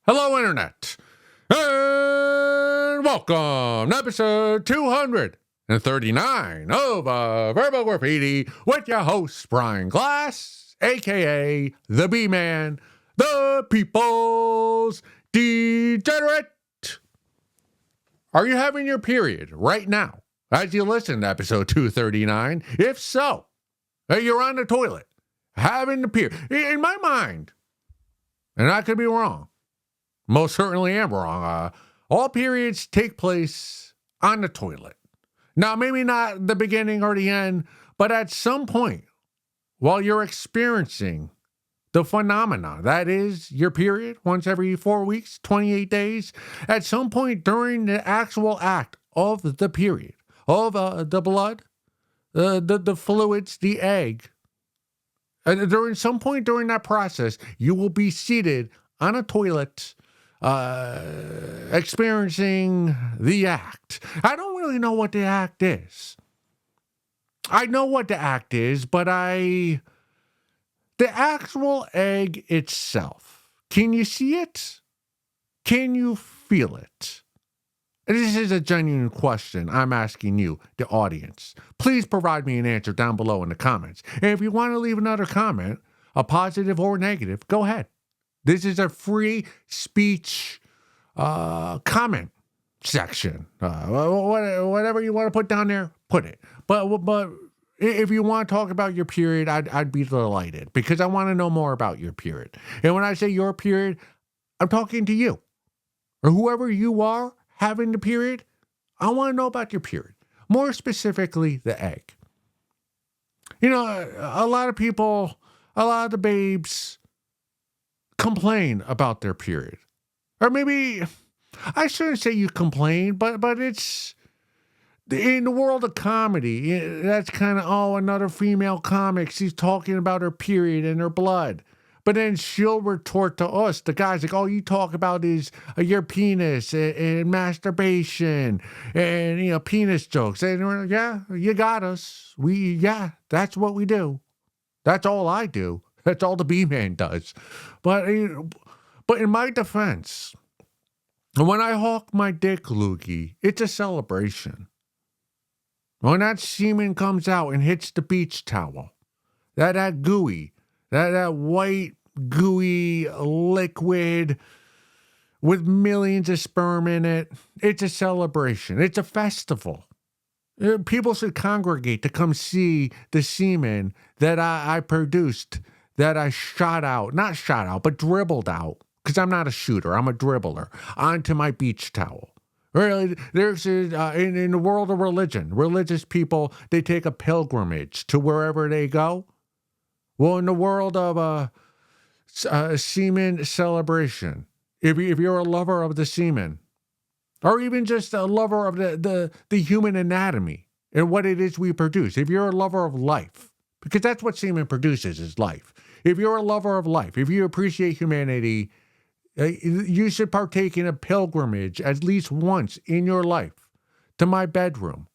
Hello, Internet, and welcome to episode 239 of Verbal Graffiti with your host, Brian Glass, a.k.a. the B-Man, the People's Degenerate. Are you having your period right now as you listen to episode 239? If so, you're on the toilet, having the period. In my mind, and I could be wrong, most certainly am wrong. All periods take place on the toilet. Now, maybe not the beginning or the end, but at some point while you're experiencing the phenomena that is your period once every 4 weeks, 28 days, at some point during the actual act of the period, of the blood, the fluids, the egg, during some point during that process, you will be seated on a toilet experiencing the act. I don't really know what the act is. I know what the act is, but the actual egg itself, can you see it? Can you feel it? This is a genuine question I'm asking you, the audience. Please provide me an answer down below in the comments. And if you want to leave another comment, a positive or negative, go ahead. This is a free speech comment section. Whatever you want to put down there, put it. But if you want to talk about your period, I'd be delighted because I want to know more about your period. And when I say your period, I'm talking to you or whoever you are having the period. I want to know about your period. More specifically, the egg. You know, a lot of people, a lot of the babes complain about their period. Or maybe, I shouldn't say you complain, but it's, in the world of comedy, that's kind of, another female comic, she's talking about her period and her blood. But then she'll retort to us, the guys, like, all you talk about is your penis and masturbation and, penis jokes. And we're like, yeah, you got us. That's what we do. That's all I do. That's all the B-Man does. But in my defense, when I hawk my dick loogie, it's a celebration. When that semen comes out and hits the beach towel, that gooey, that white gooey liquid with millions of sperm in it, it's a celebration. It's a festival. People should congregate to come see the semen that I produced, that I but dribbled out, because I'm not a shooter, I'm a dribbler, onto my beach towel. Really, there's in the world of religion, religious people, they take a pilgrimage to wherever they go. Well, in the world of semen celebration, if you're a lover of the semen, or even just a lover of the human anatomy and what it is we produce, if you're a lover of life, because that's what semen produces, is life. If you're a lover of life, if you appreciate humanity, you should partake in a pilgrimage at least once in your life to my bedroom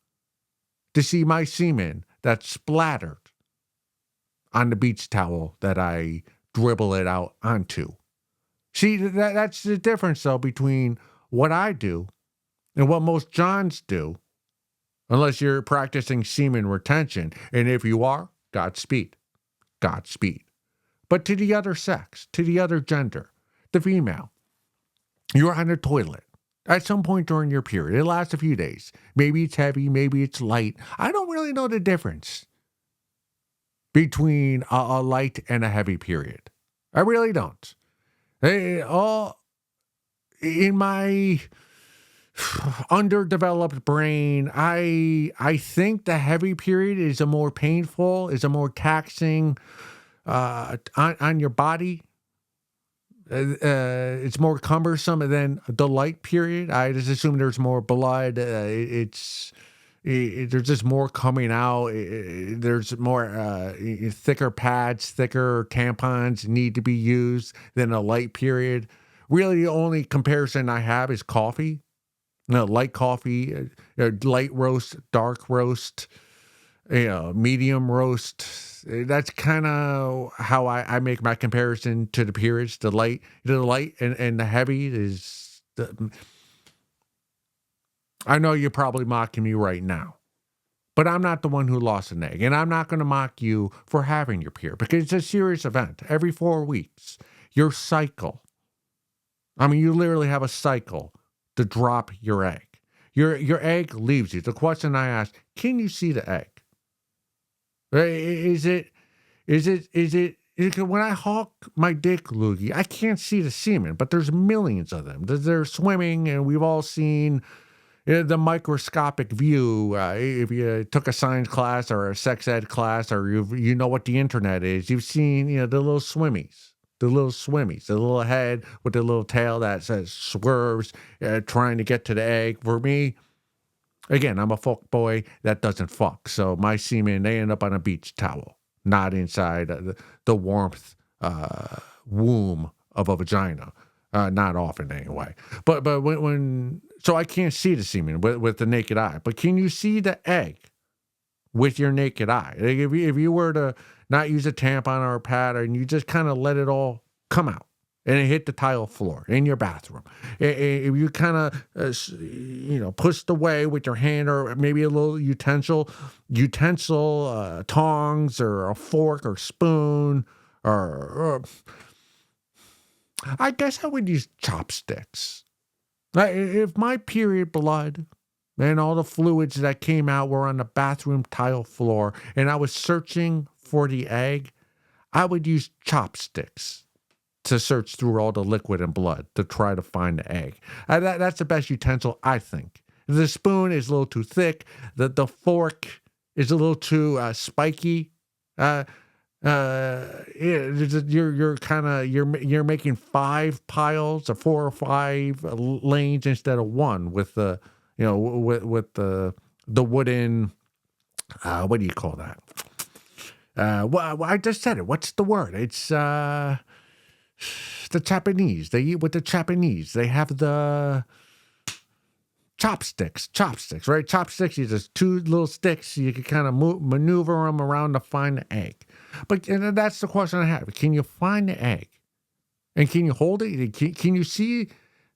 to see my semen that's splattered on the beach towel that I dribble it out onto. See, that's the difference, though, between what I do and what most Johns do, unless you're practicing semen retention. And if you are, Godspeed. Godspeed. But to the other sex, to the other gender, the female, you're on the toilet at some point during your period. It lasts a few days. Maybe it's heavy, maybe it's light. I don't really know the difference between a light and a heavy period. I really don't. In my underdeveloped brain, I think the heavy period is a more painful, is a more taxing on your body. It's more cumbersome than the light period. I just assume there's more blood. There's just more coming out. There's more thicker pads, thicker tampons need to be used than a light period. Really, the only comparison I have is coffee. Light coffee, light roast, dark roast. medium roast. That's kind of how I make my comparison to the periods. The light and the heavy is. I know you're probably mocking me right now, but I'm not the one who lost an egg, and I'm not going to mock you for having your period because it's a serious event. Every 4 weeks, your cycle. I mean, you literally have a cycle to drop your egg. Your egg leaves you. The question I ask: can you see the egg? Is it when I hawk my dick loogie, I can't see the semen, but there's millions of them. They're swimming, and we've all seen the microscopic view. If you took a science class or a sex ed class, or you know what the internet is, you've seen the little swimmies. The little head with the little tail that says swerves, trying to get to the egg. For me, again, I'm a fuck boy that doesn't fuck. So my semen, they end up on a beach towel, not inside the warmth womb of a vagina. Not often anyway. But when so I can't see the semen with the naked eye. But can you see the egg with your naked eye? Like if you were to not use a tampon or a pad, and you just kind of let it all come out and it hit the tile floor in your bathroom. If you kind of, pushed away with your hand or maybe a little utensil, tongs or a fork or spoon, or I guess I would use chopsticks. If my period blood and all the fluids that came out were on the bathroom tile floor and I was searching for the egg, I would use chopsticks to search through all the liquid and blood to try to find the egg. That's the best utensil, I think. The spoon is a little too thick. The fork is a little too spiky. You're making 5 piles or 4 or 5 lanes instead of one with the with the wooden what do you call that? Well, I just said it. What's the word? It's the Japanese. They eat with the Japanese. They have the chopsticks, right? Chopsticks, you just 2 little sticks. You can kind of maneuver them around to find the egg. But that's the question I have. Can you find the egg? And can you hold it? Can you see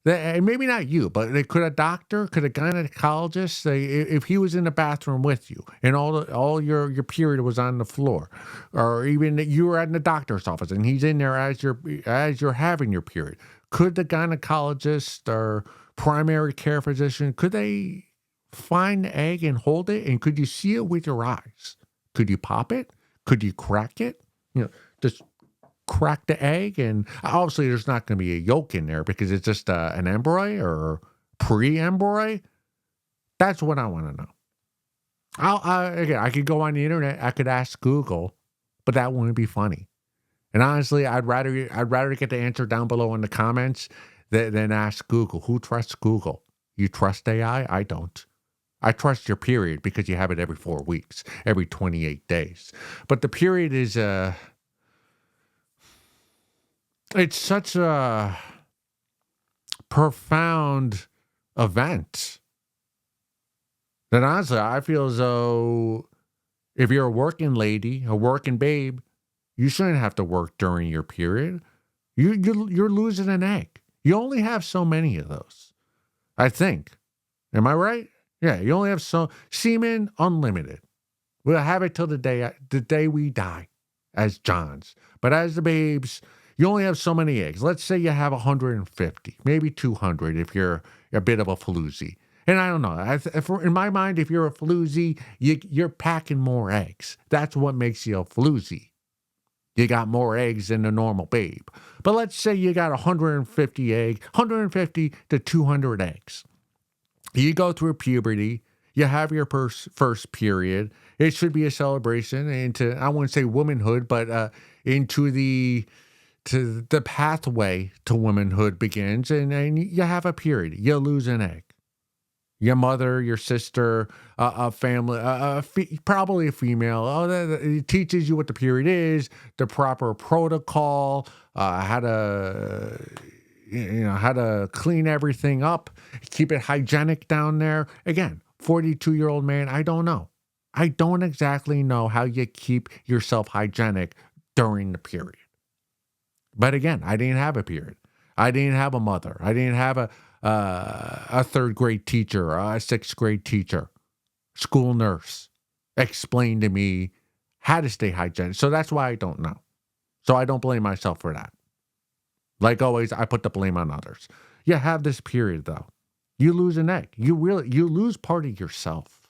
and maybe not you, but could a doctor, could a gynecologist say if he was in the bathroom with you and all your period was on the floor, or even that you were in the doctor's office and he's in there as you're having your period, could the gynecologist or primary care physician, could they find the egg and hold it, and could you see it with your eyes? Could you pop it? Could you crack it? Just crack the egg, and obviously there's not going to be a yolk in there because it's just an embryo or pre-embryo. That's what I want to know. Again, I could go on the internet. I could ask Google, but that wouldn't be funny. And honestly, I'd rather get the answer down below in the comments than ask Google. Who trusts Google? You trust AI? I don't. I trust your period because you have it every 4 weeks, every 28 days. But the period is it's such a profound event that honestly, I feel as though if you're a working lady, a working babe, you shouldn't have to work during your period. You're losing an egg. You only have so many of those, I think. Am I right? Yeah, you only have semen unlimited. We'll have it till the day we die as Johns. But as the babes, you only have so many eggs. Let's say you have 150, maybe 200 if you're a bit of a floozy. And I don't know. In my mind, if you're a floozy, you're packing more eggs. That's what makes you a floozy. You got more eggs than the normal babe. But let's say you got 150 to 200 eggs. You go through puberty. You have your first period. It should be a celebration into, I wouldn't say womanhood, but into the pathway to womanhood begins, and you have a period. You lose an egg. Your mother, your sister, a family, probably a female. It teaches you what the period is, the proper protocol, how to clean everything up, keep it hygienic down there. Again, 42-year-old man, I don't know. I don't exactly know how you keep yourself hygienic during the period. But again, I didn't have a period. I didn't have a mother. I didn't have a third grade teacher, a sixth grade teacher, school nurse explain to me how to stay hygienic. So that's why I don't know. So I don't blame myself for that. Like always, I put the blame on others. You have this period though. You lose an egg. You lose part of yourself.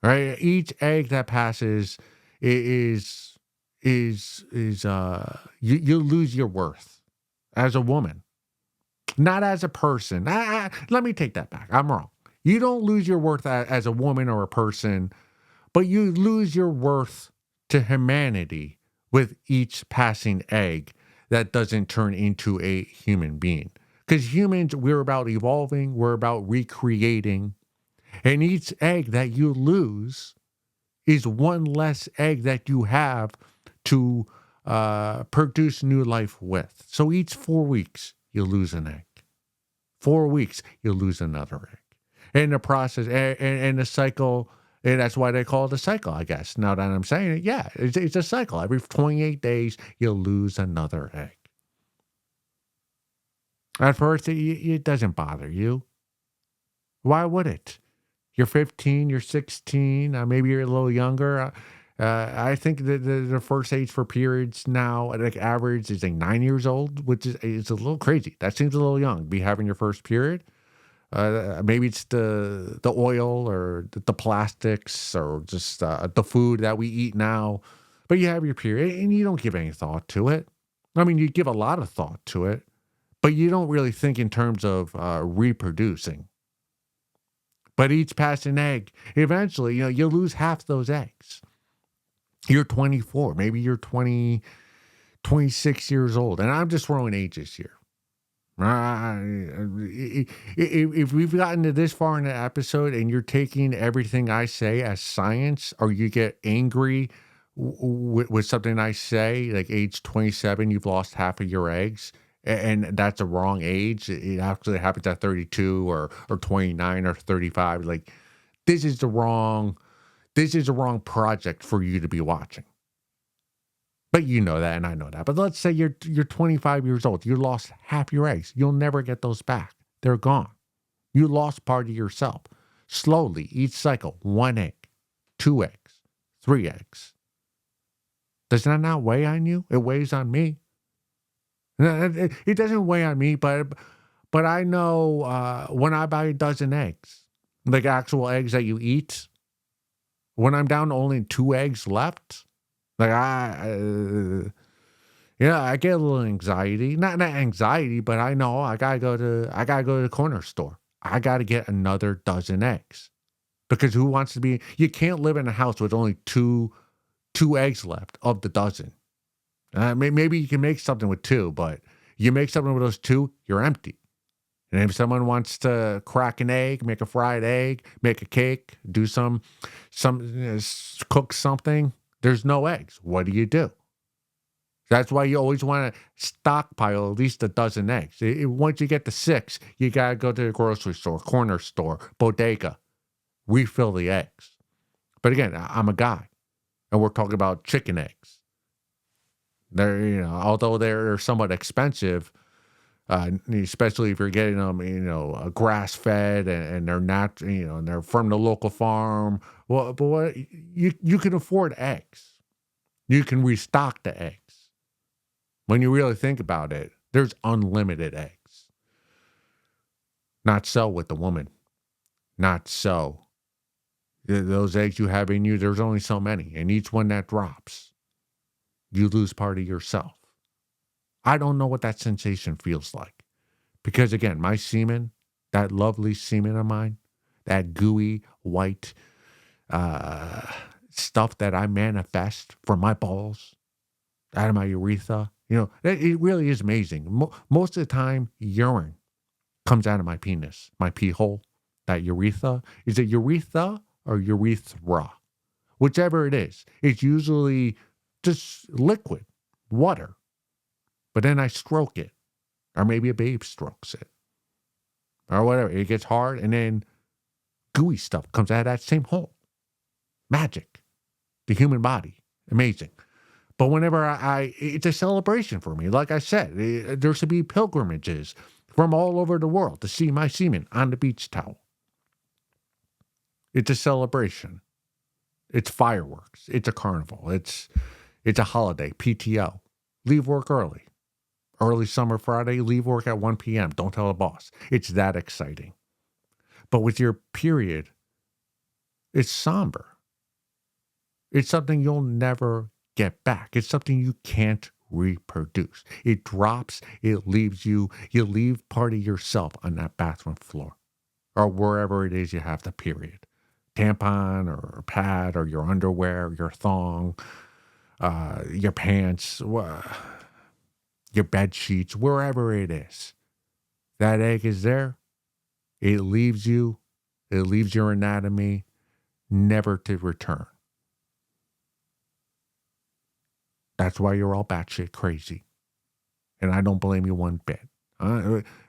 Right? Each egg that passes is you lose your worth as a woman, not as a person. Let me take that back. I'm wrong. You don't lose your worth as a woman or a person, but you lose your worth to humanity with each passing egg that doesn't turn into a human being. Because humans, we're about evolving, we're about recreating, and each egg that you lose is one less egg that you have to produce new life with. So each 4 weeks, you lose an egg. 4 weeks, you lose another egg. In the process, and the cycle, and that's why they call it a cycle, I guess. Now that I'm saying it, yeah, it's a cycle. Every 28 days, you lose another egg. At first, it doesn't bother you. Why would it? You're 15, you're 16, maybe you're a little younger. I think the first age for periods now, like average, is like 9 years old, which is a little crazy. That seems a little young. Be having your first period. Maybe it's the oil or the plastics or just the food that we eat now. But you have your period and you don't give any thought to it. I mean, you give a lot of thought to it, but you don't really think in terms of reproducing. But each passing egg, eventually, you lose half those eggs. You're 24, maybe you're 20, 26 years old. And I'm just throwing ages here. If we've gotten to this far in the episode and you're taking everything I say as science, or you get angry with something I say, like age 27, you've lost half of your eggs, and that's a wrong age. It actually happens at 32 or 29 or 35. Like this is the wrong project for you to be watching. But you know that, and I know that. But let's say you're 25 years old. You lost half your eggs. You'll never get those back. They're gone. You lost part of yourself. Slowly, each cycle, 1 egg, 2 eggs, 3 eggs. Does that not weigh on you? It weighs on me. It doesn't weigh on me, but I know when I buy a dozen eggs, like actual eggs that you eat, when I'm down to only 2 eggs left, like I get a little anxiety. Not anxiety, but I know I gotta go to the corner store. I gotta get another dozen eggs. Because who wants to be, you can't live in a house with only two eggs left of the dozen. Maybe you can make something with 2, but you make something with those 2, you're empty. And if someone wants to crack an egg, make a fried egg, make a cake, do cook something, there's no eggs. What do? That's why you always want to stockpile at least a dozen eggs. Once you get to 6, you got to go to the grocery store, corner store, bodega, refill the eggs. But again, I'm a guy, and we're talking about chicken eggs. They're, although they're somewhat expensive, especially if you're getting them, grass fed and they're not, and they're from the local farm. Well, but what you can afford eggs. You can restock the eggs. When you really think about it, there's unlimited eggs. Not so with the woman. Not so. Those eggs you have in you, there's only so many, and each one that drops, you lose part of yourself. I don't know what that sensation feels like. Because again, my semen, that lovely semen of mine, that gooey, white stuff that I manifest from my balls, out of my urethra, it really is amazing. Most of the time, urine comes out of my penis, my pee hole, that urethra. Is it urethra or urethra? Whichever it is. It's usually just liquid, water. But then I stroke it. Or maybe a babe strokes it. Or whatever. It gets hard and then gooey stuff comes out of that same hole. Magic. The human body. Amazing. But whenever it's a celebration for me. Like I said, there should be pilgrimages from all over the world to see my semen on the beach towel. It's a celebration. It's fireworks. It's a carnival. It's a holiday. PTO. Leave work early. Early summer Friday, leave work at 1 p.m. Don't tell the boss. It's that exciting. But with your period, it's somber. It's something you'll never get back. It's something you can't reproduce. It drops, it leaves you leave part of yourself on that bathroom floor or wherever it is you have the period. Tampon or pad or your underwear, your thong, your pants, your bed sheets, wherever it is. That egg is there. It leaves you. It leaves your anatomy never to return. That's why you're all batshit crazy. And I don't blame you one bit.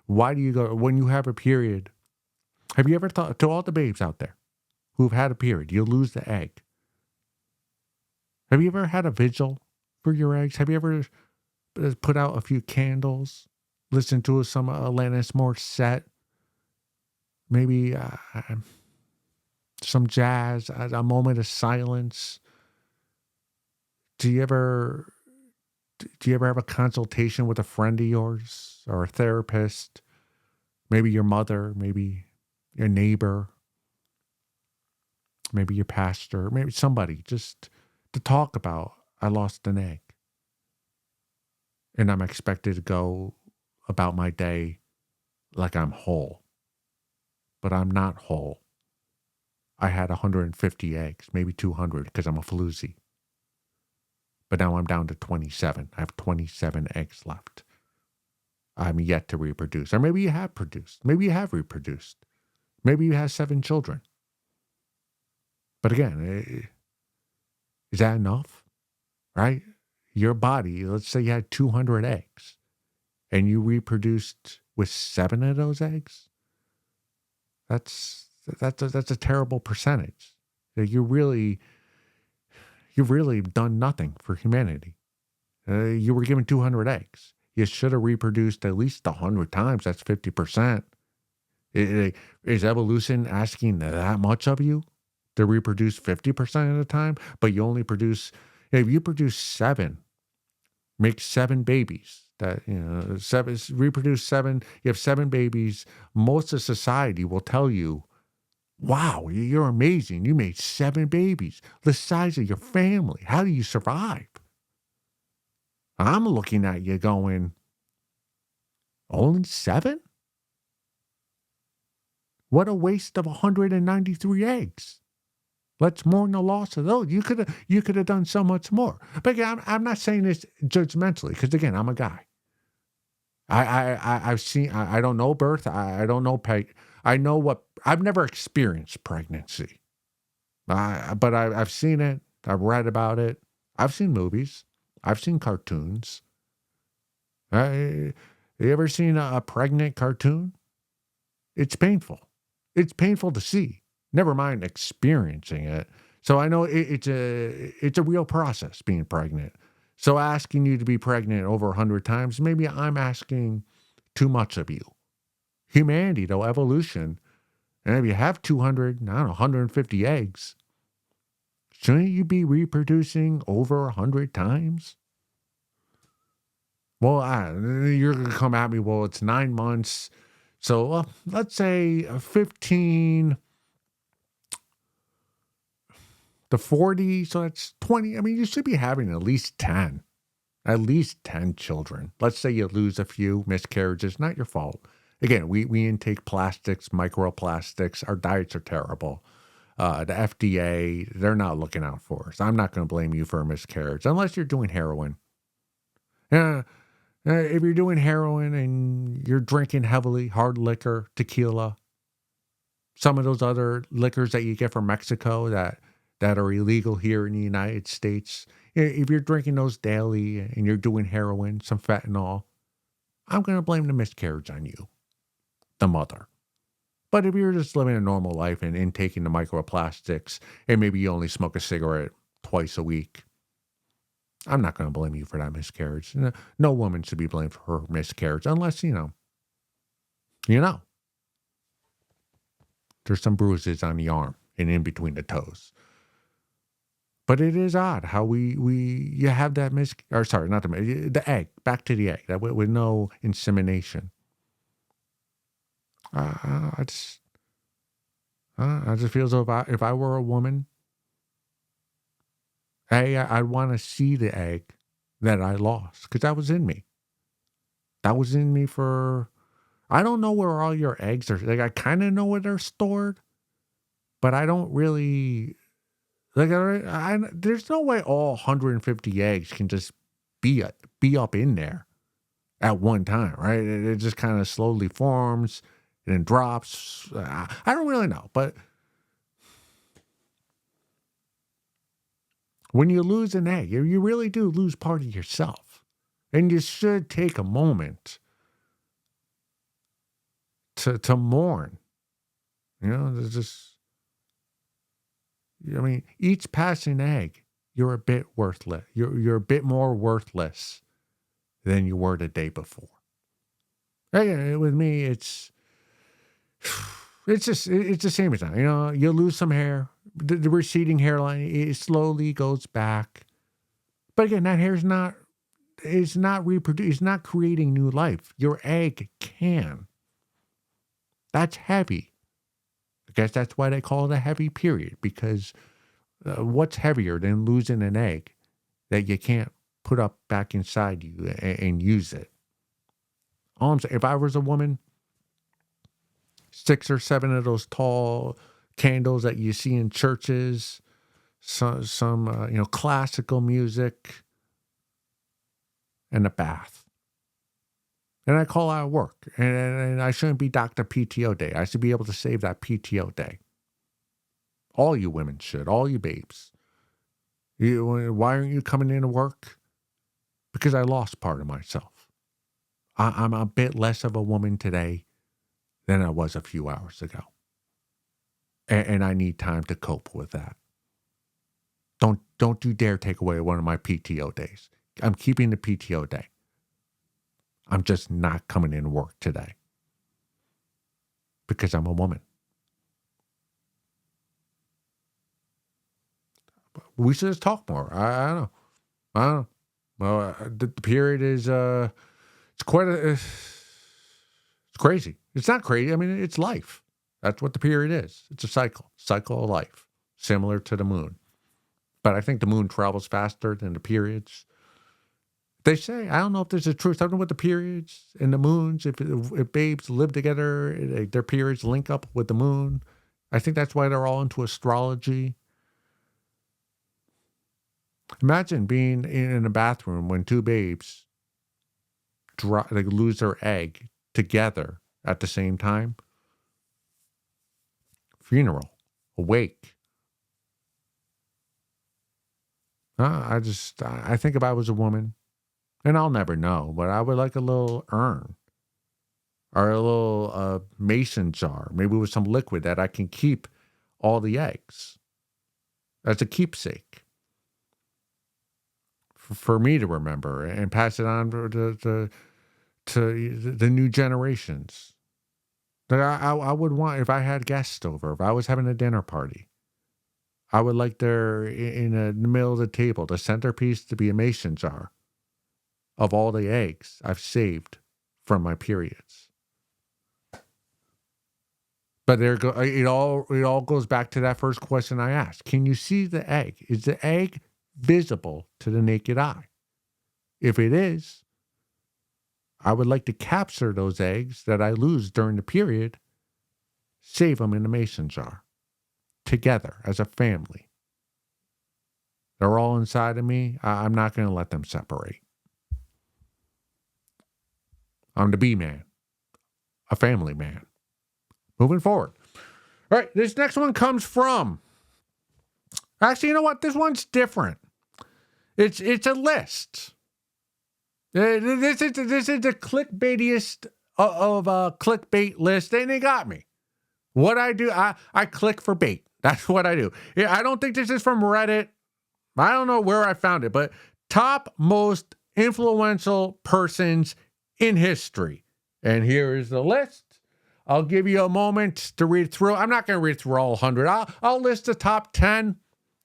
Why do you go, when you have a period, have you ever thought, to all the babes out there who've had a period, you lose the egg. Have you ever had a vigil for your eggs? Have you ever put out a few candles, listen to some Alanis Morissette, maybe some jazz, a moment of silence? Do you ever have a consultation with a friend of yours or a therapist? Maybe your mother, maybe your neighbor, maybe your pastor, maybe somebody, just to talk about, I lost an egg. And I'm expected to go about my day like I'm whole. But I'm not whole. I had 150 eggs, maybe 200, because I'm a floozy. But now I'm down to 27. I have 27 eggs left. I'm yet to reproduce. Or maybe you have produced. Maybe you have reproduced. Maybe you have 7 children. But again, is that enough? Right? Your body, let's say you had 200 eggs and you reproduced with 7 of those eggs. That's a terrible percentage. You've really done nothing for humanity. You were given 200 eggs. You should have reproduced at least 100 times. That's 50%. Is evolution asking that much of you to reproduce 50% of the time? But you only produce, if you produce 7, make 7 babies. That, reproduce 7. You have 7 babies. Most of society will tell you, wow, you're amazing. You made 7 babies, the size of your family. How do you survive? I'm looking at you going, only 7? What a waste of 193 eggs. Let's mourn the loss of those. You could have done so much more. But again, I'm not saying this judgmentally, because again, I'm a guy. I've seen. I don't know birth. I don't know I know what. I've never experienced pregnancy, but I've seen it. I've read about it. I've seen movies. I've seen cartoons. You ever seen a pregnant cartoon? It's painful. It's painful to see. Never mind experiencing it. So I know it's a real process being pregnant. So asking you to be pregnant over 100 times, maybe I'm asking too much of you. Humanity, though, evolution, and if you have 200, I don't know, 150 eggs, shouldn't you be reproducing over 100 times? Well, you're going to come at me, well, it's 9 months. So let's say 15 to 40, so that's 20. I mean, you should be having at least 10 children. Let's say you lose a few miscarriages, not your fault. Again, we intake plastics, microplastics. Our diets are terrible. The FDA, they're not looking out for us. I'm not going to blame you for a miscarriage unless you're doing heroin. If you're doing heroin and you're drinking heavily, hard liquor, tequila, some of those other liquors that you get from Mexico that are illegal here in the United States, if you're drinking those daily and you're doing heroin, some fentanyl, I'm going to blame the miscarriage on you, the mother. But if you're just living a normal life and intaking the microplastics, and maybe you only smoke a cigarette twice a week, I'm not going to blame you for that miscarriage. No woman should be blamed for her miscarriage unless, you know, there's some bruises on the arm and in between the toes. But it is odd how you have that not the egg, back to the egg, that with no insemination. I just feel as though if I were a woman, I'd want to see the egg that I lost because that was in me. That was in me for, I don't know where all your eggs are. Like, I kind of know where they're stored, but I don't really, like, there's no way all 150 eggs can just be up in there at one time, right? It just kind of slowly forms and then drops. I don't really know, but when you lose an egg, you really do lose part of yourself. And you should take a moment to mourn. There's just, each passing egg, you're a bit worthless. You're a bit more worthless than you were the day before. With me, it's the same as that. You lose some hair. The receding hairline, it slowly goes back. But again, that hair is not creating new life. Your egg can. That's heavy. I guess that's why they call it a heavy period, because what's heavier than losing an egg that you can't put up back inside you and use it? All I'm saying, if I was a woman, 6 or 7 of those tall candles that you see in churches, some classical music, and a bath. And I call out work. And I shouldn't be Dr. PTO Day. I should be able to save that PTO day. All you women should. All you babes. Why aren't you coming into work? Because I lost part of myself. I'm a bit less of a woman today than I was a few hours ago. And I need time to cope with that. Don't you dare take away one of my PTO days. I'm keeping the PTO day. I'm just not coming in to work today because I'm a woman. We should just talk more. I don't know. Well, the period is it's crazy. It's not crazy. It's life. That's what the period is. It's a cycle of life, similar to the moon. But I think the moon travels faster than the periods. They say, I don't know if there's a truth. I don't know what the periods and the moons, if babes live together, their periods link up with the moon. I think that's why they're all into astrology. Imagine being in a bathroom when 2 babes they lose their egg together at the same time. Funeral, a wake. I think if I was a woman, and I'll never know, but I would like a little urn or a little mason jar, maybe with some liquid that I can keep all the eggs as a keepsake for me to remember and pass it on to the new generations. That I would want, if I had guests over, if I was having a dinner party, I would like there in the middle of the table, the centerpiece to be a mason jar of all the eggs I've saved from my periods. But it all goes back to that first question I asked. Can you see the egg? Is the egg visible to the naked eye? If it is, I would like to capture those eggs that I lose during the period, save them in the mason jar, together as a family. They're all inside of me. I'm not going to let them separate. I'm the B man, a family man. Moving forward. All right, this next one comes from, actually, you know what? This one's different. It's a list. This is the clickbaitiest of clickbait list, and they got me. What I do, I click for bait. That's what I do. Yeah, I don't think this is from Reddit. I don't know where I found it, but top most influential persons in history. And here is the list. I'll give you a moment to read through. I'm not going to read through all 100. I'll list the top 10,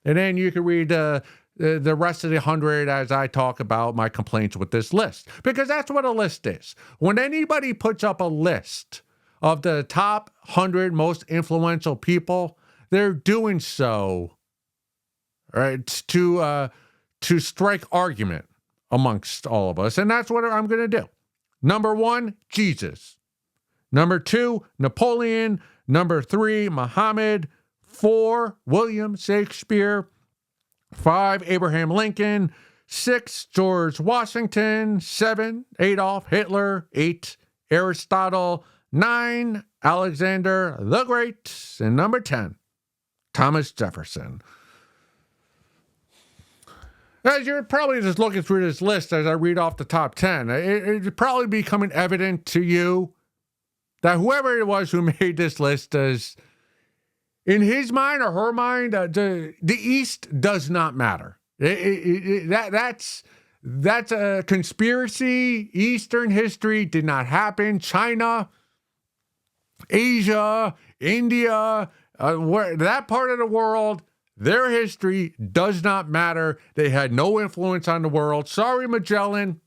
and then you can read the rest of the 100 as I talk about my complaints with this list. Because that's what a list is. When anybody puts up a list of the top 100 most influential people, they're doing so, right, to strike argument amongst all of us. And that's what I'm going to do. Number 1, Jesus. Number 2, Napoleon. Number 3, Muhammad. 4, William Shakespeare. 5, Abraham Lincoln. 6, George Washington. 7, Adolf Hitler. 8, Aristotle. 9, Alexander the Great. And number 10, Thomas Jefferson. As you're probably just looking through this list as I read off the top 10, it'd probably be becoming evident to you that whoever it was who made this list does, in his mind or her mind, the East does not matter. That's a conspiracy. Eastern history did not happen. China, Asia, India, that part of the world, their history does not matter. They had no influence on the world. Sorry, Magellan.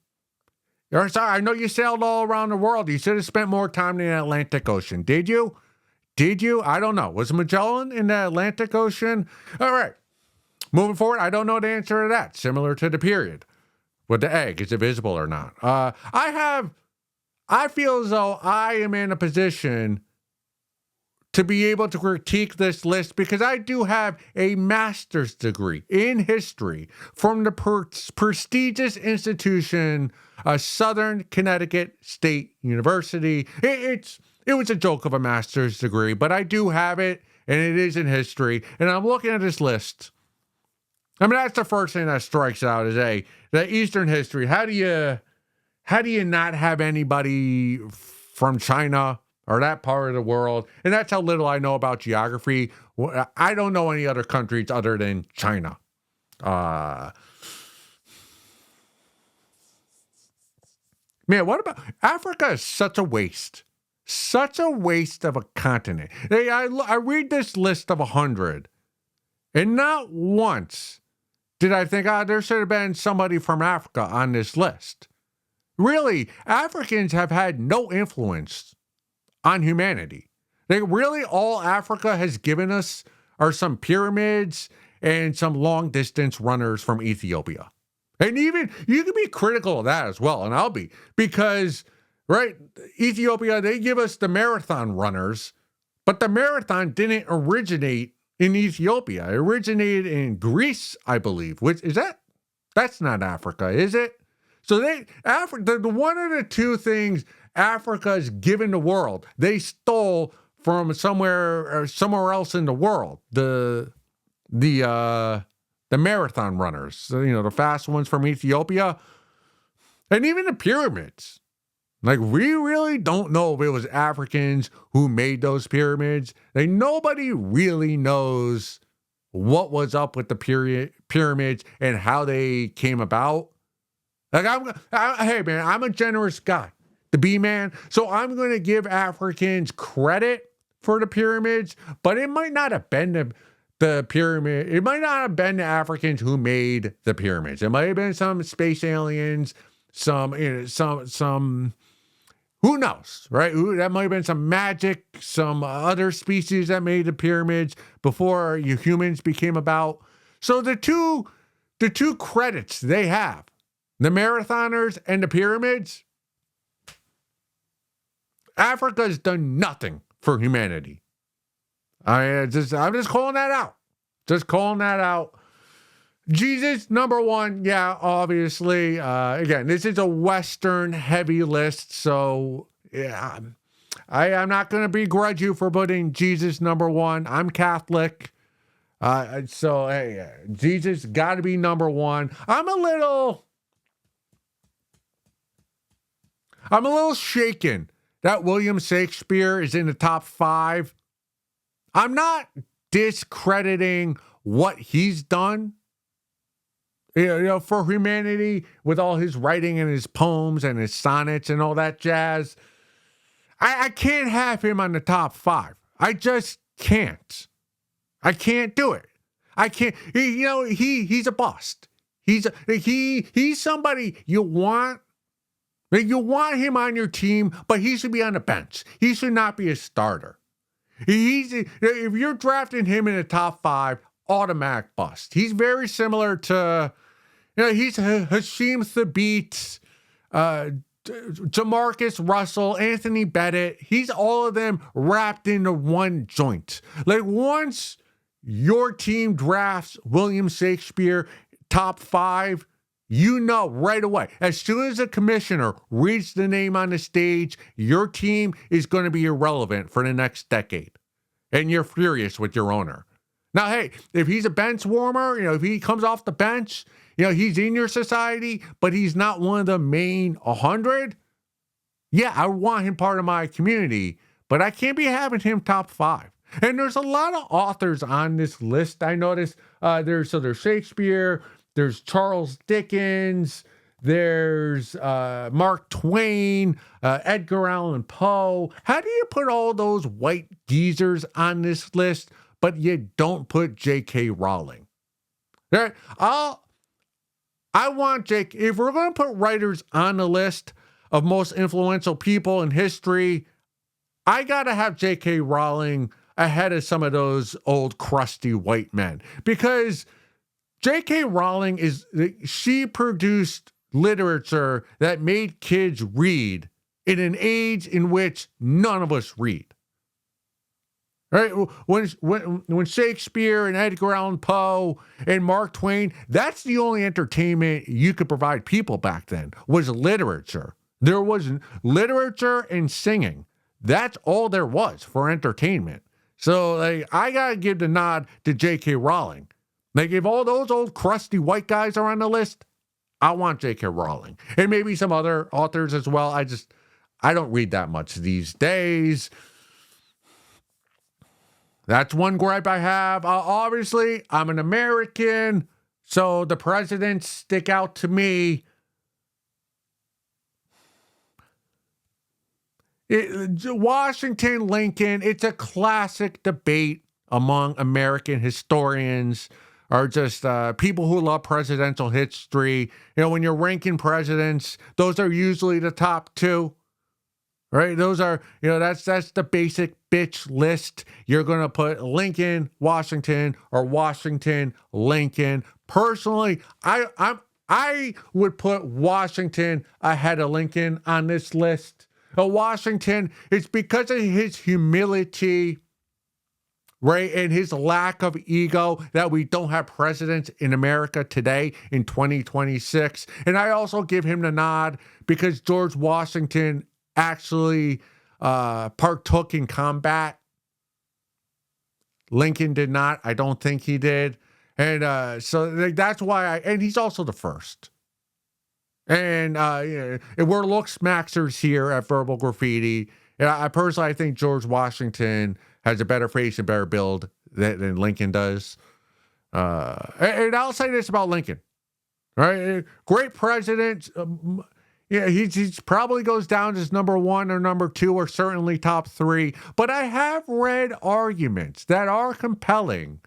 Sorry, I know you sailed all around the world. You should have spent more time in the Atlantic Ocean. Did you? Did you? I don't know. Was Magellan in the Atlantic Ocean? All right. Moving forward, I don't know the answer to that. Similar to the period with the egg. Is it visible or not? I feel as though I am in a position to be able to critique this list because I do have a master's degree in history from the prestigious institution, Southern Connecticut State University. It was a joke of a master's degree, but I do have it, and it is in history. And I'm looking at this list. I mean, that's the first thing that strikes out is the Eastern history. How do you not have anybody from China or that part of the world? And that's how little I know about geography. I don't know any other countries other than China. Man, what about Africa? Is such a waste. Such a waste of a continent. I read this list of 100, and not once did I think, there should have been somebody from Africa on this list. Really, Africans have had no influence on humanity. Really, all Africa has given us are some pyramids and some long distance runners from Ethiopia. And even you can be critical of that as well, and I'll be, because, right, Ethiopia, they give us the marathon runners, but the marathon didn't originate in Ethiopia. It originated in Greece, I believe. That's not Africa, is it? So the one of the two things Africa's given the world, they stole from somewhere else in the world. The marathon runners, the fast ones from Ethiopia, and even the pyramids. Like, we really don't know if it was Africans who made those pyramids. Nobody really knows what was up with the pyramids and how they came about. Like, hey man, I'm a generous guy, the B-man, so I'm going to give Africans credit for the pyramids, but it might not have been the pyramid. It might not have been the Africans who made the pyramids. It might have been some space aliens, some who knows, right? That might have been some magic, some other species that made the pyramids before you humans became about. So the two credits they have, the marathoners and the pyramids, Africa's done nothing for humanity. I'm just calling that out. Just calling that out. Jesus, number 1, yeah, obviously. Again, this is a Western heavy list, so yeah, I'm not going to begrudge you for putting Jesus number 1. I'm Catholic, so hey, Jesus got to be number 1. I'm a little shaken that William Shakespeare is in the top 5. I'm not discrediting what he's done, for humanity with all his writing and his poems and his sonnets and all that jazz. I can't have him on the top 5. I just can't. I can't do it. I can't. He's a bust. He's somebody you want. You want him on your team, but he should be on the bench. He should not be a starter. If you're drafting him in the top 5, automatic bust. He's very similar to, he's Hasheem Thabeet, Jamarcus Russell, Anthony Bennett. He's all of them wrapped into one joint. Like, once your team drafts William Shakespeare top 5, right away, as soon as the commissioner reads the name on the stage, your team is going to be irrelevant for the next decade. And you're furious with your owner. Now, hey, if he's a bench warmer, if he comes off the bench, he's in your society, but he's not one of the main 100. Yeah, I want him part of my community, but I can't be having him top 5. And there's a lot of authors on this list. I noticed there's Shakespeare, there's Charles Dickens, there's Mark Twain, Edgar Allan Poe. How do you put all those white geezers on this list, but you don't put J.K. Rowling? Right? I want Jake. If we're going to put writers on the list of most influential people in history, I got to have J.K. Rowling ahead of some of those old crusty white men, because J.K. Rowling she produced literature that made kids read in an age in which none of us read. Right? When Shakespeare and Edgar Allan Poe and Mark Twain, that's the only entertainment you could provide people back then, was literature. There was literature and singing. That's all there was for entertainment. So I got to give the nod to J.K. Rowling. If all those old crusty white guys are on the list, I want J.K. Rowling. And maybe some other authors as well. I don't read that much these days. That's one gripe I have. Obviously, I'm an American, so the presidents stick out to me. Washington, Lincoln, it's a classic debate among American historians, or just people who love presidential history. When you're ranking presidents, those are usually the top 2. Right? Those are, that's the basic bitch list. You're going to put Lincoln, Washington, or Washington, Lincoln. Personally, I would put Washington ahead of Lincoln on this list. Washington, it's because of his humility, right, and his lack of ego that we don't have presidents in America today in 2026. And I also give him the nod because George Washington actually partook in combat. Lincoln did not. I don't think he did. And so that's why and he's also the first. And we're looks maxers here at Verbal Graffiti. And I personally think George Washington has a better face and better build than Lincoln does. And I'll say this about Lincoln. Right? Great president. He probably goes down as number 1 or number 2 or certainly top 3. But I have read arguments that are compelling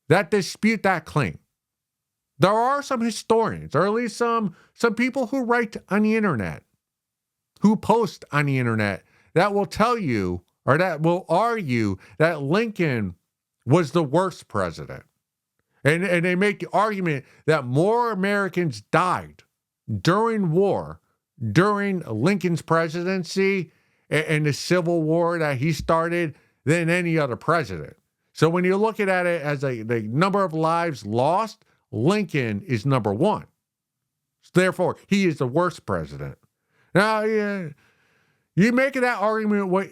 that dispute that claim. There are some historians, or at least some people who write on the internet, who post on the internet, that will tell you, or that will argue, that Lincoln was the worst president. And they make the argument that more Americans died during war, during Lincoln's presidency and the Civil War that he started, than any other president. So when you look at it as the number of lives lost, Lincoln is number 1. Therefore, he is the worst president. Now, you make of that argument what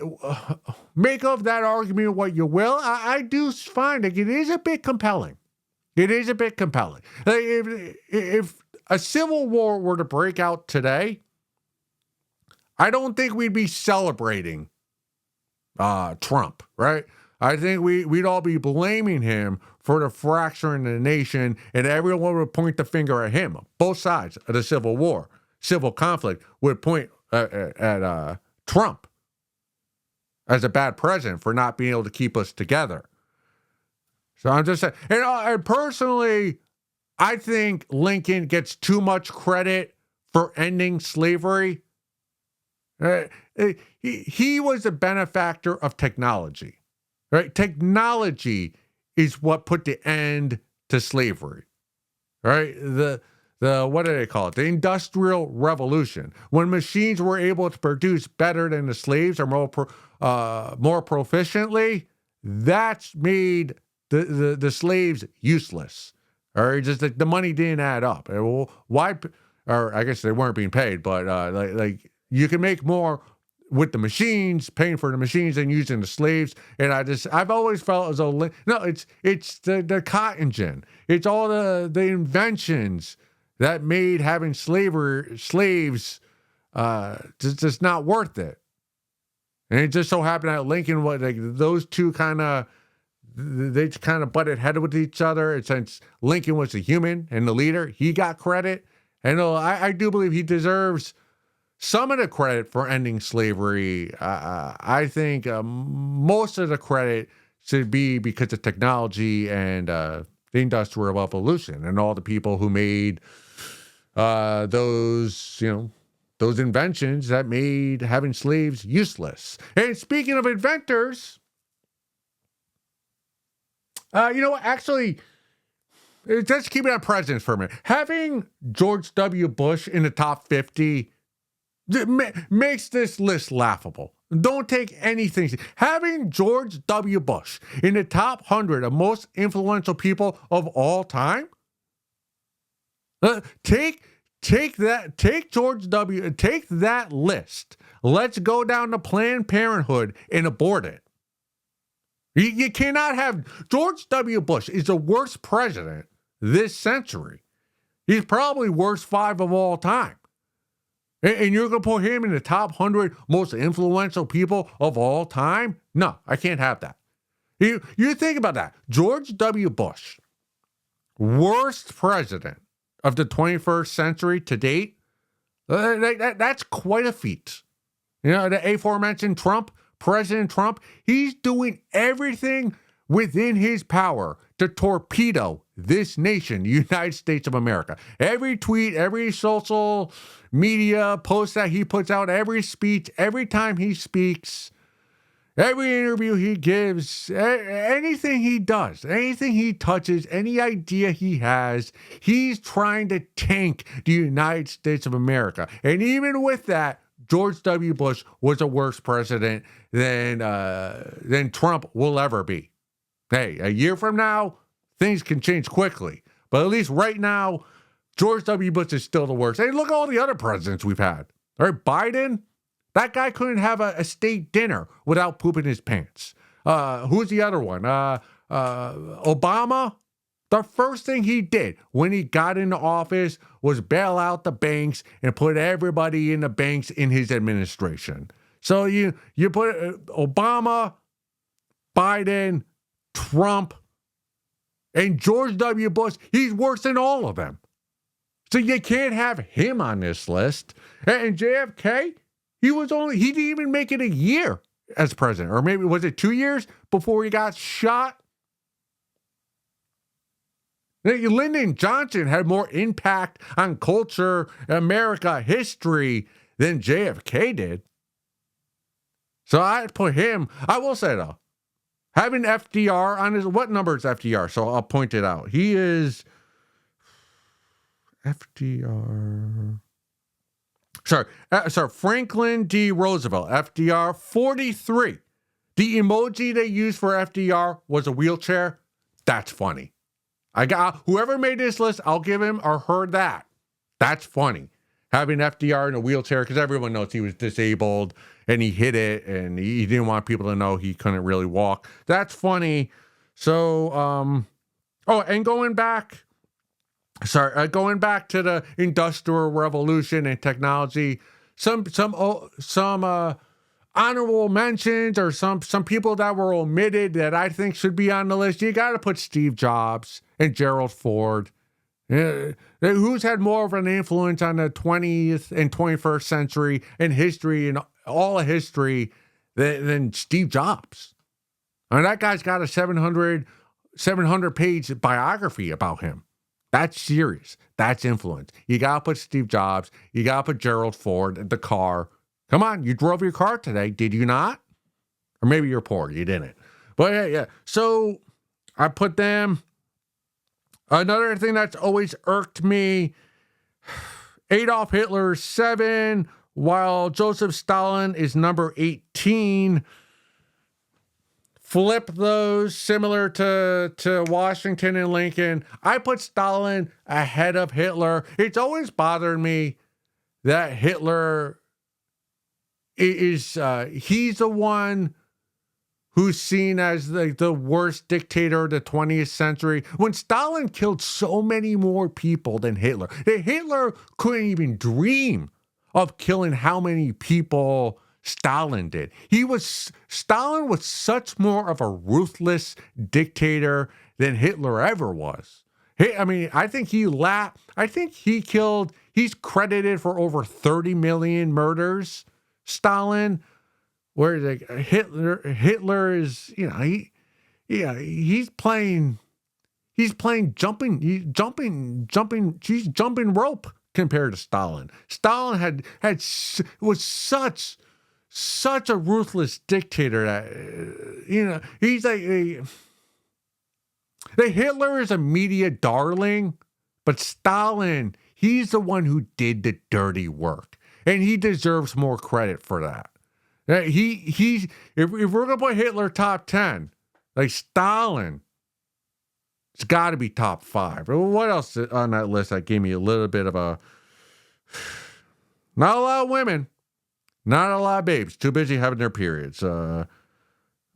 you will. I do find that it is a bit compelling. It is a bit compelling. If a civil war were to break out today, I don't think we'd be celebrating Trump, right? I think we'd all be blaming him for the fracturing of the nation, and everyone would point the finger at him. Both sides of the Civil War, civil conflict, would point at Trump as a bad president for not being able to keep us together. So I'm just saying, and personally, I think Lincoln gets too much credit for ending slavery. He was a benefactor of technology, right? Technology is what put the end to slavery, right? The what do they call it? The Industrial Revolution, when machines were able to produce better than the slaves or more proficiently, that's made the slaves useless. Or just the money didn't add up. Well, why? Or I guess they weren't being paid, but like you can make more with the machines, paying for the machines, than using the slaves. And I've always felt as though it's the cotton gin. It's all the inventions that made having slaves just not worth it. And it just so happened that Lincoln was like those two they kind of butted head with each other. And since Lincoln was the human and the leader, he got credit. And I do believe he deserves some of the credit for ending slavery. I think most of the credit should be because of technology and the Industrial Revolution and all the people who made those inventions that made having slaves useless. And speaking of inventors, actually, just keep it on presidents for a minute. Having George W. Bush in the top 50 makes this list laughable. Don't take anything. Having George W. Bush in the top 100 of most influential people of all time, take that list. Let's go down to Planned Parenthood and abort it. You cannot have George W. Bush is the worst president this century. He's probably worst 5 of all time. And you're going to put him in the top 100 most influential people of all time? No, I can't have that. You think about that. George W. Bush, worst president of the 21st century to date. That's quite a feat. The aforementioned Trump, President Trump, he's doing everything within his power to torpedo this nation, the United States of America. Every tweet, every social media post that he puts out, every speech, every time he speaks, every interview he gives, anything he does, anything he touches, any idea he has, he's trying to tank the United States of America. And even with that, George W. Bush was a worse president than Trump will ever be. Hey, a year from now, things can change quickly. But at least right now, George W. Bush is still the worst. Hey, look at all the other presidents we've had. All right, Biden, that guy couldn't have a state dinner without pooping his pants. Who's the other one? Obama. The first thing he did when he got into office was bail out the banks and put everybody in the banks in his administration. So you put Obama, Biden, Trump, and George W. Bush, he's worse than all of them. So you can't have him on this list. And JFK, he didn't even make it a year as president. Or maybe, was it 2 years before he got shot? Lyndon Johnson had more impact on culture, America, history than JFK did. So I'd put him, I will say though, having FDR on his, what number is FDR? So I'll point it out. He is FDR. Sorry, Franklin D. Roosevelt, FDR, 43. The emoji they used for FDR was a wheelchair. That's funny. I got whoever made this list, I'll give him or her that. That's funny. Having FDR in a wheelchair, because everyone knows he was disabled and he hit it and he didn't want people to know he couldn't really walk. That's funny. So, and going back to the Industrial Revolution and technology, some honorable mentions or some people that were omitted that I think should be on the list, you got to put Steve Jobs and Gerald Ford. Who's had more of an influence on the 20th and 21st century and history and all of history than Steve Jobs? I mean, that guy's got a 700 page biography about him. That's serious. That's influence. You got to put Steve Jobs. You got to put Gerald Ford, the car. Come on, you drove your car today, did you not? Or maybe you're poor, you didn't. But yeah. So I put them. Another thing that's always irked me, Adolf Hitler 7, while Joseph Stalin is number 18. Flip those, similar to Washington and Lincoln. I put Stalin ahead of Hitler. It's always bothered me that Hitler he's the one who's seen as the worst dictator of the 20th century, when Stalin killed so many more people than Hitler. Hitler couldn't even dream of killing how many people Stalin did. Stalin was such more of a ruthless dictator than Hitler ever was. I think he's credited for over 30 million murders, Stalin. Where Hitler is, he's playing jumping rope compared to Stalin. Stalin was such a ruthless dictator that he's like the Hitler is a media darling, but Stalin, he's the one who did the dirty work, and he deserves more credit for that. If we're gonna put Hitler top 10, like Stalin, it's got to be top 5. What else on that list that gave me a little bit of a? Not a lot of women, not a lot of babes, too busy having their periods. But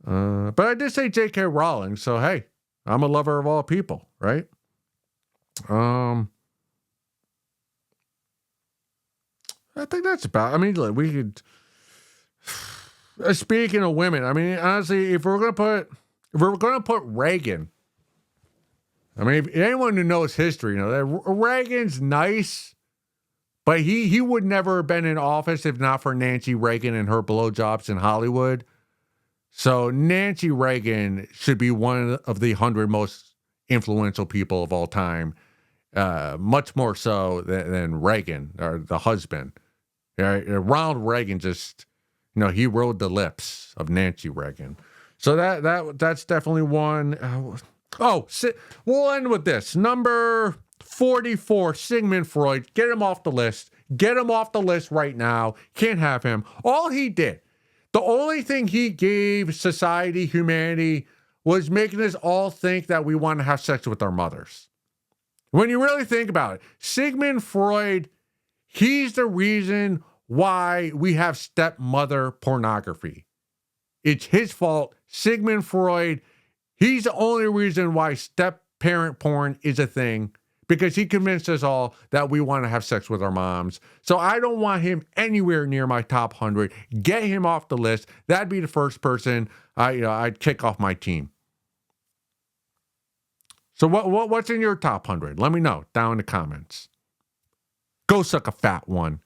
I did say J.K. Rowling, so hey, I'm a lover of all people, right? I think that's about. We could. Speaking of women, honestly, if we're gonna put Reagan, if anyone who knows history, that Reagan's nice, but he would never have been in office if not for Nancy Reagan and her blowjobs in Hollywood. So Nancy Reagan should be one of the 100 most influential people of all time, much more so than Reagan or the husband. Ronald Reagan just. He rode the lips of Nancy Reagan. So that's definitely one. We'll end with this. Number 44, Sigmund Freud. Get him off the list. Get him off the list right now. Can't have him. All he did, the only thing he gave society, humanity, was making us all think that we want to have sex with our mothers. When you really think about it, Sigmund Freud, he's the reason why we have stepmother pornography. It's his fault. Sigmund Freud, he's the only reason why step-parent porn is a thing, because he convinced us all that we want to have sex with our moms. So I don't want him anywhere near my top 100. Get him off the list. That'd be the first person I'd kick off my team. So what's in your top 100? Let me know down in the comments. Go suck a fat one.